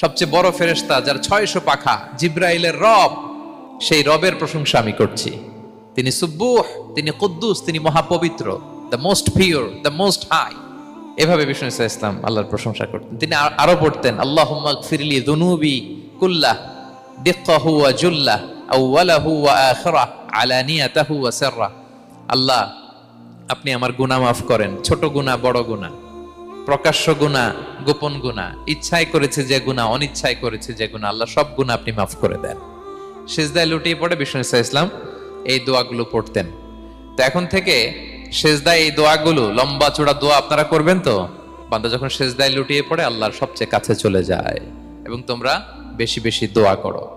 সবচেয়ে বড় ফেরেশতা যার 600 পাখা, জিব্রাইলের রব, সেই রবের প্রশংসা আমি করছি। তিনি সুব্বুহ, তিনি কুদ্দুস, তিনি মহাপবিত্র, the most pure, the most high. এভাবে বিষ্ণু ইসা ইসলাম আল্লাহর প্রশংসা করতেন। তিনি আরো পড়তেন, আল্লাহুম্মা গফিরলি যুনুবি কুল্লাহ দিক্কাহু ওয়া জুল্লাহ আউওয়ালাহু ওয়া আখিরাহ আলানিয়াতাহু ওয়া সিররাহ। আল্লাহ, আপনি আমার গুনাহ মাফ করেন, ছোট গুনাহ, বড় গুনাহ, প্রকাশ্য গুনাহ, গোপন গুনাহ, ইচ্ছায় করেছে যে গুনাহ, অনিচ্ছায় করেছে যে গুনাহ, আল্লাহ সব গুনাহ আপনি মাফ করে দেন। সিজদায় লুটিয়ে পড়ে বিষ্ণু ইসা ইসলাম এই দোয়াগুলো পড়তেন। তো এখন থেকে সেজদায় এই দোয়াগুলো, লম্বা চূড়া দোয়া আপনারা করবেন তো। বান্দা যখন সেজদায় লুটিয়ে পড়ে আল্লাহর সবচেয়ে কাছে চলে যায়। এবং তোমরা বেশি বেশি দোয়া করো।